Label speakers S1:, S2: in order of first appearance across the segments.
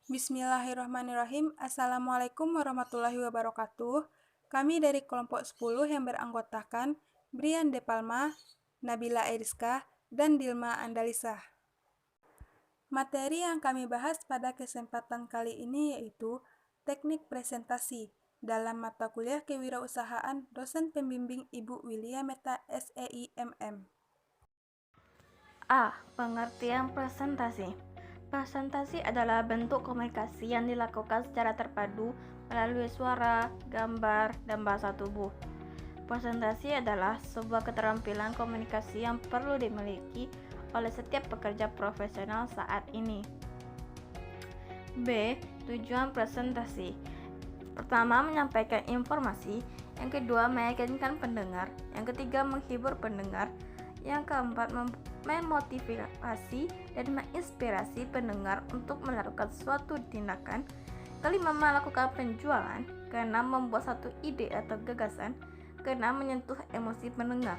S1: Bismillahirrahmanirrahim. Assalamualaikum warahmatullahi wabarakatuh. Kami dari kelompok 10 yang beranggotakan Brian De Palma, Nabila Eriska, dan Dilma Andalisa. Materi yang kami bahas pada kesempatan kali ini yaitu teknik presentasi dalam mata kuliah kewirausahaan dosen pembimbing Ibu Willia Meta SEIMM.
S2: A. Pengertian presentasi. Presentasi adalah bentuk komunikasi yang dilakukan secara terpadu melalui suara, gambar, dan bahasa tubuh. Presentasi adalah sebuah keterampilan komunikasi yang perlu dimiliki oleh setiap pekerja profesional saat ini. B. Tujuan presentasi. Pertama, menyampaikan informasi. Yang kedua, meyakinkan pendengar. Yang ketiga, menghibur pendengar. Yang keempat, memotivasi dan menginspirasi pendengar untuk melakukan suatu tindakan. Kelima, melakukan penjualan. Keenam, membuat satu ide atau gagasan. Keenam, menyentuh emosi pendengar.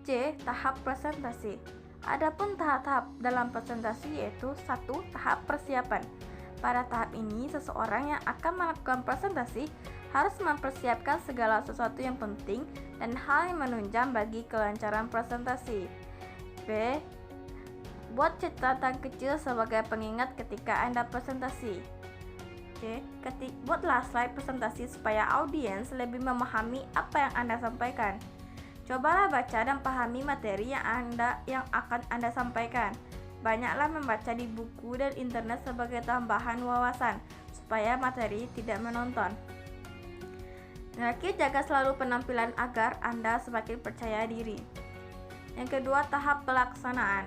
S2: C. Tahap presentasi. Adapun tahap-tahap dalam presentasi yaitu 1. Tahap persiapan. Pada tahap ini, seseorang yang akan melakukan presentasi harus mempersiapkan segala sesuatu yang penting dan hal yang menunjang bagi kelancaran presentasi. B. Buat catatan kecil sebagai pengingat ketika Anda presentasi. C. Buatlah slide presentasi supaya audiens lebih memahami apa yang Anda sampaikan. Cobalah baca dan pahami materi yang akan Anda sampaikan. Banyaklah membaca di buku dan internet sebagai tambahan wawasan supaya materi tidak menonton. Jaga selalu penampilan agar Anda semakin percaya diri. Yang kedua, tahap pelaksanaan.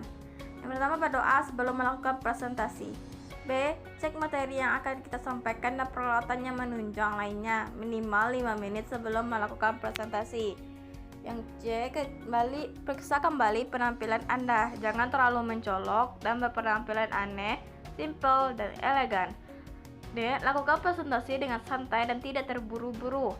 S2: Yang pertama, berdoa sebelum melakukan presentasi. B. Cek materi yang akan kita sampaikan dan peralatan yang menunjang lainnya minimal 5 menit sebelum melakukan presentasi. Yang C. Periksa kembali penampilan Anda. Jangan terlalu mencolok dan berpenampilan aneh, simple, dan elegan. D. Lakukan presentasi dengan santai dan tidak terburu-buru.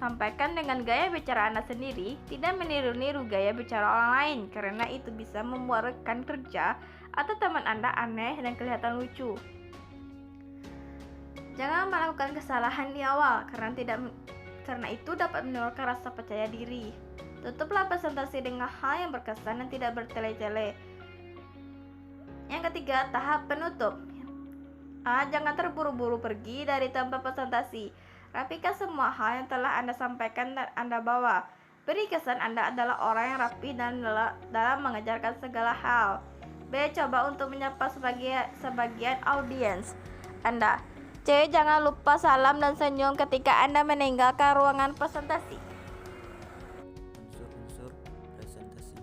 S2: Sampaikan dengan gaya bicara Anda sendiri, tidak meniru-niru gaya bicara orang lain, karena itu bisa membuat rekan kerja atau teman Anda aneh dan kelihatan lucu. Jangan melakukan kesalahan di awal, karena itu dapat menurunkan rasa percaya diri. Tutuplah presentasi dengan hal yang berkesan dan tidak bertele-tele. Yang ketiga, tahap penutup. A. Jangan terburu-buru pergi dari tempat presentasi. Rapikan semua hal yang telah Anda sampaikan dan Anda bawa. Beri kesan Anda adalah orang yang rapi dan dalam mengajarkan segala hal. B. Coba untuk menyapa sebagian audiens Anda. C. Jangan lupa salam dan senyum ketika Anda meninggalkan ruangan presentasi.
S3: Unsur-unsur presentasi.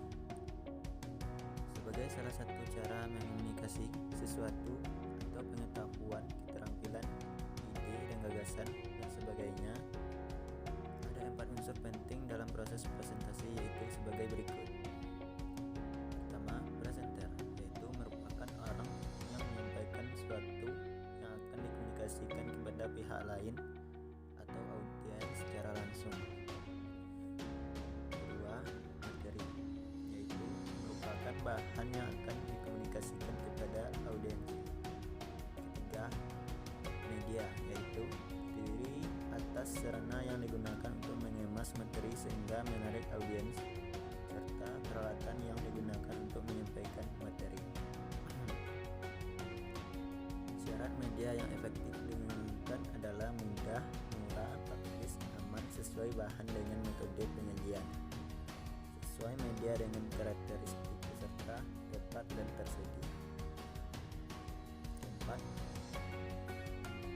S3: Sebagai salah satu cara mengkomunikasi sesuatu atau pengetahuan, keterampilan, ide dan gagasan dan sebagainya, ada 4 unsur penting dalam proses presentasi yaitu sebagai berikut. Pertama, presenter, yaitu merupakan orang yang menyampaikan sesuatu yang akan dikomunikasikan kepada pihak lain atau audiens secara langsung. Kedua, materi, yaitu merupakan bahan yang akan dikomunikasikan kepada audiens. Ketiga, media, yaitu terdiri atas sarana yang digunakan untuk mengemas materi sehingga menarik audiens, serta peralatan yang digunakan untuk menyampaikan materi. Syarat media yang efektif digunakan adalah mudah, murah, praktis, aman, sesuai bahan dengan metode penyajian, sesuai media dengan karakteristik peserta, tepat dan tersedia. Keempat,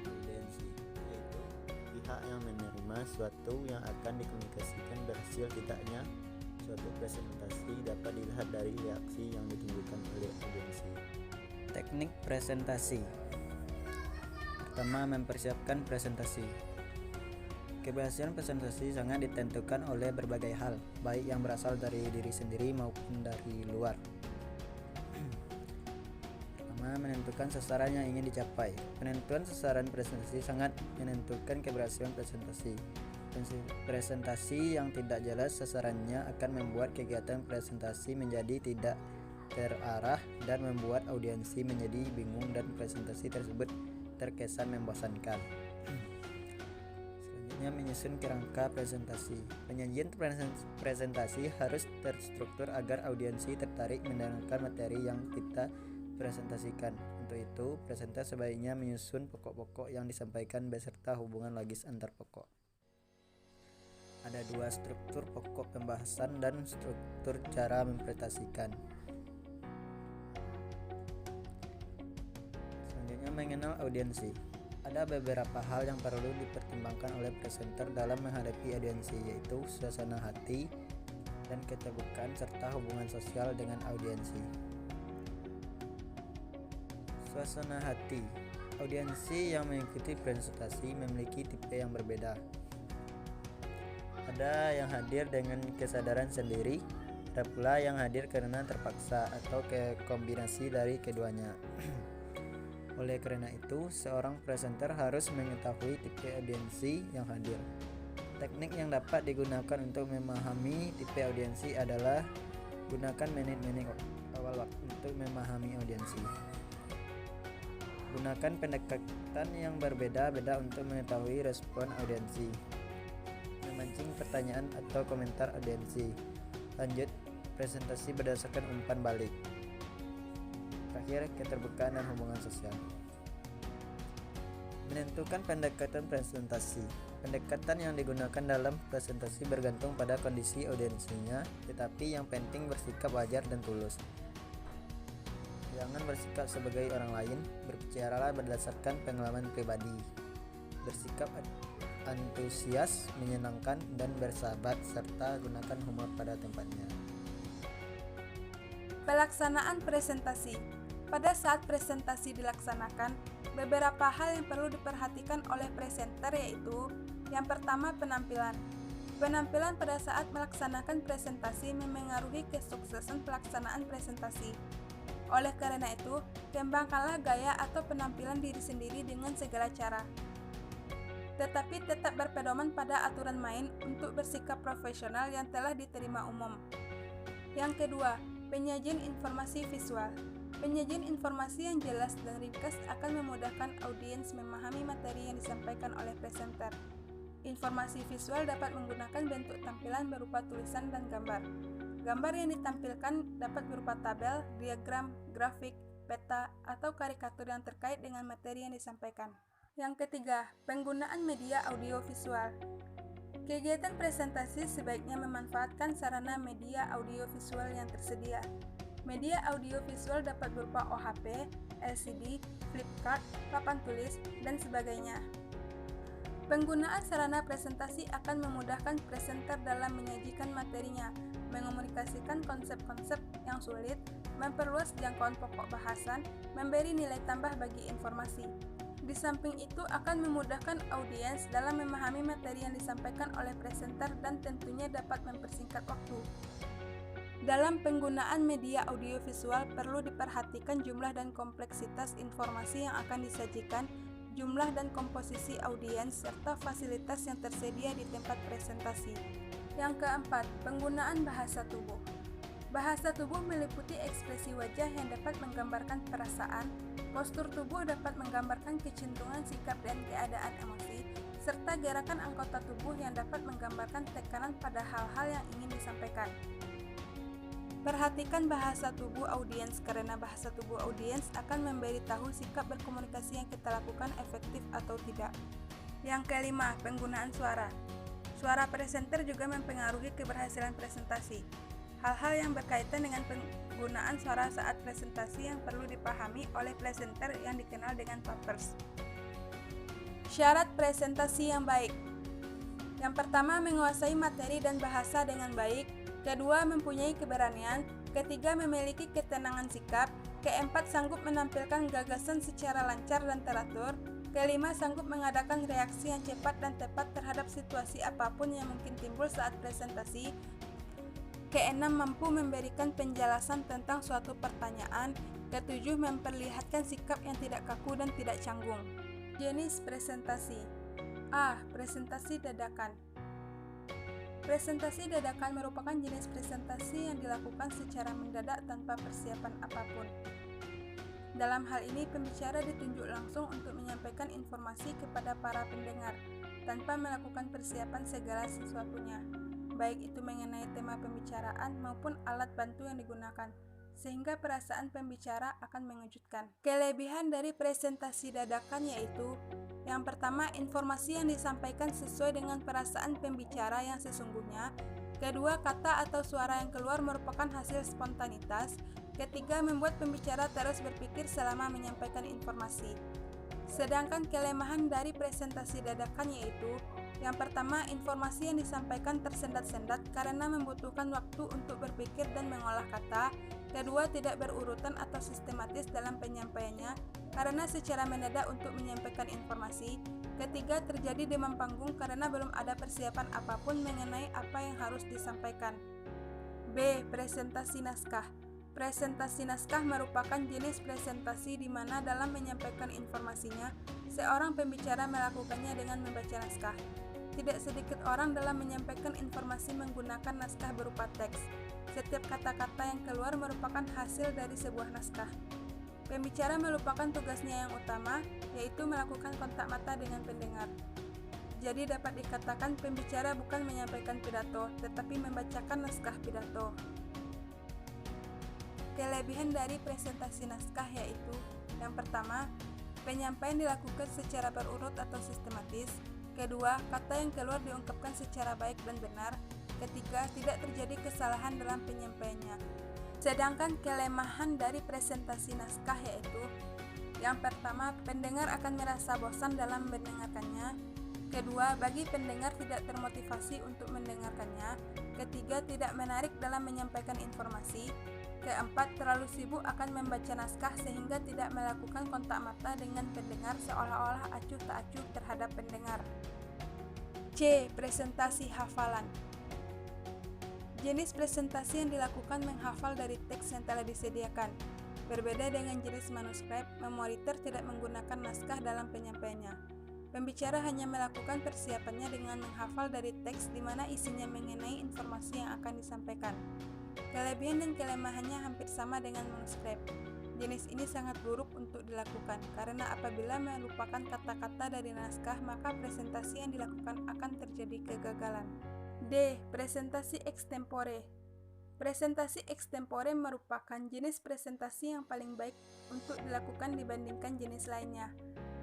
S3: audiensi, yaitu pihak yang menerima sesuatu yang akan dikomunikasikan. Berhasil tidaknya suatu presentasi dapat dilihat dari reaksi yang ditunjukkan oleh audiensi. Teknik presentasi. Pertama, mempersiapkan presentasi. Keberhasilan presentasi sangat ditentukan oleh berbagai hal, baik yang berasal dari diri sendiri maupun dari luar. Pertama, menentukan sasaran yang ingin dicapai. Penentuan sasaran presentasi sangat menentukan keberhasilan presentasi. Presentasi yang tidak jelas sasarannya akan membuat kegiatan presentasi menjadi tidak terarah dan membuat audiensi menjadi bingung dan presentasi tersebut terkesan membosankan. Selanjutnya, menyusun kerangka presentasi. Penyajian presentasi harus terstruktur agar audiensi tertarik mendengarkan materi yang kita presentasikan. Untuk itu, presenter sebaiknya menyusun pokok-pokok yang disampaikan beserta hubungan logis antar pokok. Ada dua struktur pokok pembahasan dan struktur cara mempresentasikan. Selanjutnya, mengenal audiensi. Ada beberapa hal yang perlu dipertimbangkan oleh presenter dalam menghadapi audiensi, yaitu suasana hati dan keterbukaan serta hubungan sosial dengan audiensi. Suasana hati. Audiensi yang mengikuti presentasi memiliki tipe yang berbeda. Ada yang hadir dengan kesadaran sendiri, ada pula yang hadir karena terpaksa atau kombinasi dari keduanya. Oleh karena itu, seorang presenter harus mengetahui tipe audiensi yang hadir. Teknik yang dapat digunakan untuk memahami tipe audiensi adalah gunakan menit-menit awal waktu untuk memahami audiensi. Gunakan pendekatan yang berbeda-beda untuk mengetahui respon audiensi. Memancing pertanyaan atau komentar audiensi. Lanjut, presentasi berdasarkan umpan balik. Terakhir, keterbukaan dan hubungan sosial. Menentukan pendekatan presentasi. Pendekatan yang digunakan dalam presentasi bergantung pada kondisi audiensinya, tetapi yang penting bersikap wajar dan tulus. Jangan bersikap sebagai orang lain, berbicaralah berdasarkan pengalaman pribadi. Bersikap antusias, menyenangkan, dan bersahabat, serta gunakan humor pada tempatnya.
S1: Pelaksanaan presentasi. Pada saat presentasi dilaksanakan, beberapa hal yang perlu diperhatikan oleh presenter yaitu: yang pertama, penampilan. Penampilan pada saat melaksanakan presentasi memengaruhi kesuksesan pelaksanaan presentasi. Oleh karena itu, kembangkanlah gaya atau penampilan diri sendiri dengan segala cara. Tetapi tetap berpedoman pada aturan main untuk bersikap profesional yang telah diterima umum. Yang kedua, penyajian informasi visual. Penyajian informasi yang jelas dan ringkas akan memudahkan audiens memahami materi yang disampaikan oleh presenter. Informasi visual dapat menggunakan bentuk tampilan berupa tulisan dan gambar. Gambar yang ditampilkan dapat berupa tabel, diagram, grafik, peta, atau karikatur yang terkait dengan materi yang disampaikan. Yang ketiga, penggunaan media audiovisual. Kegiatan presentasi sebaiknya memanfaatkan sarana media audiovisual yang tersedia. Media audiovisual dapat berupa OHP, LCD, flipchart, papan tulis, dan sebagainya. Penggunaan sarana presentasi akan memudahkan presenter dalam menyajikan materinya, mengomunikasikan konsep-konsep yang sulit, memperluas jangkauan pokok bahasan, memberi nilai tambah bagi informasi. Di samping itu akan memudahkan audiens dalam memahami materi yang disampaikan oleh presenter dan tentunya dapat mempersingkat waktu. Dalam penggunaan media audiovisual perlu diperhatikan jumlah dan kompleksitas informasi yang akan disajikan, jumlah dan komposisi audiens, serta fasilitas yang tersedia di tempat presentasi. Yang keempat, penggunaan bahasa tubuh. Bahasa tubuh meliputi ekspresi wajah yang dapat menggambarkan perasaan, postur tubuh dapat menggambarkan kecenderungan sikap dan keadaan emosi, serta gerakan anggota tubuh yang dapat menggambarkan tekanan pada hal-hal yang ingin disampaikan. Perhatikan bahasa tubuh audiens karena bahasa tubuh audiens akan memberitahu sikap berkomunikasi yang kita lakukan efektif atau tidak. Yang kelima, penggunaan suara. Suara presenter juga mempengaruhi keberhasilan presentasi. Hal-hal yang berkaitan dengan penggunaan suara saat presentasi yang perlu dipahami oleh presenter yang dikenal dengan papers. Syarat presentasi yang baik. Yang pertama, menguasai materi dan bahasa dengan baik. Kedua, mempunyai keberanian. Ketiga, memiliki ketenangan sikap. Keempat, sanggup menampilkan gagasan secara lancar dan teratur. Kelima, sanggup mengadakan reaksi yang cepat dan tepat terhadap situasi apapun yang mungkin timbul saat presentasi. Keenam, mampu memberikan penjelasan tentang suatu pertanyaan. Ketujuh, memperlihatkan sikap yang tidak kaku dan tidak canggung. Jenis presentasi. A. Presentasi dadakan. Presentasi dadakan merupakan jenis presentasi yang dilakukan secara mendadak tanpa persiapan apapun. Dalam hal ini, pembicara ditunjuk langsung untuk menyampaikan informasi kepada para pendengar, tanpa melakukan persiapan segala sesuatunya, baik itu mengenai tema pembicaraan maupun alat bantu yang digunakan, sehingga perasaan pembicara akan mengejutkan. Kelebihan dari presentasi dadakan yaitu: yang pertama, informasi yang disampaikan sesuai dengan perasaan pembicara yang sesungguhnya. Kedua, kata atau suara yang keluar merupakan hasil spontanitas. Ketiga, membuat pembicara terus berpikir selama menyampaikan informasi. Sedangkan kelemahan dari presentasi dadakan yaitu: yang pertama, informasi yang disampaikan tersendat-sendat karena membutuhkan waktu untuk berpikir dan mengolah kata. Kedua, tidak berurutan atau sistematis dalam penyampaiannya karena secara mendadak untuk menyampaikan informasi. Ketiga, terjadi demam panggung karena belum ada persiapan apapun mengenai apa yang harus disampaikan. B. Presentasi naskah. Presentasi naskah merupakan jenis presentasi di mana dalam menyampaikan informasinya, seorang pembicara melakukannya dengan membaca naskah. Tidak sedikit orang dalam menyampaikan informasi menggunakan naskah berupa teks. Setiap kata-kata yang keluar merupakan hasil dari sebuah naskah. Pembicara melupakan tugasnya yang utama, yaitu melakukan kontak mata dengan pendengar. Jadi dapat dikatakan pembicara bukan menyampaikan pidato, tetapi membacakan naskah pidato. Kelebihan dari presentasi naskah yaitu: yang pertama, penyampaian dilakukan secara berurut atau sistematis. Kedua, kata yang keluar diungkapkan secara baik dan benar. Ketiga, tidak terjadi kesalahan dalam penyampaiannya. Sedangkan kelemahan dari presentasi naskah yaitu: yang pertama, pendengar akan merasa bosan dalam mendengarkannya. Kedua, bagi pendengar tidak termotivasi untuk mendengarkannya. Ketiga, tidak menarik dalam menyampaikan informasi. Keempat, terlalu sibuk akan membaca naskah sehingga tidak melakukan kontak mata dengan pendengar seolah-olah acuh tak acuh terhadap pendengar. C. Presentasi hafalan. Jenis presentasi yang dilakukan menghafal dari teks yang telah disediakan. Berbeda dengan jenis manuskrip, memoritor tidak menggunakan naskah dalam penyampaiannya. Pembicara hanya melakukan persiapannya dengan menghafal dari teks di mana isinya mengenai informasi yang akan disampaikan. Kelebihan dan kelemahannya hampir sama dengan manuskrip. Jenis ini sangat buruk untuk dilakukan, karena apabila melupakan kata-kata dari naskah, maka presentasi yang dilakukan akan terjadi kegagalan. D. Presentasi extempore. Presentasi extempore merupakan jenis presentasi yang paling baik untuk dilakukan dibandingkan jenis lainnya.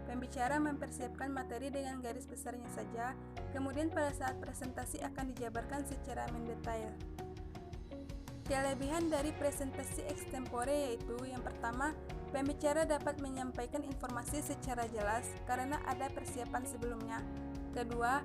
S1: Pembicara mempersiapkan materi dengan garis besarnya saja, kemudian pada saat presentasi akan dijabarkan secara mendetail. Kelebihan dari presentasi extempore yaitu: yang pertama, pembicara dapat menyampaikan informasi secara jelas karena ada persiapan sebelumnya. Kedua,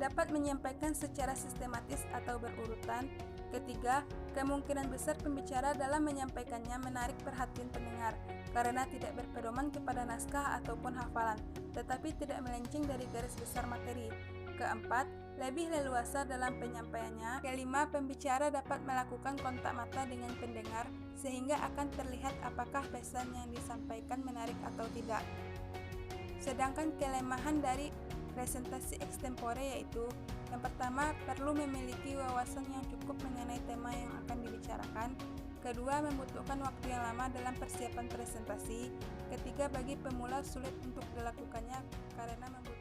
S1: dapat menyampaikan secara sistematis atau berurutan. Ketiga, kemungkinan besar pembicara dalam menyampaikannya menarik perhatian pendengar karena tidak berpedoman kepada naskah ataupun hafalan, tetapi tidak melenceng dari garis besar materi. Keempat, lebih leluasa dalam penyampaiannya. Kelima, pembicara dapat melakukan kontak mata dengan pendengar sehingga akan terlihat apakah pesan yang disampaikan menarik atau tidak. Sedangkan kelemahan dari presentasi extempore yaitu: yang pertama, perlu memiliki wawasan yang cukup mengenai tema yang akan dibicarakan. Kedua, membutuhkan waktu yang lama dalam persiapan presentasi. Ketiga, bagi pemula sulit untuk dilakukannya karena membutuhkan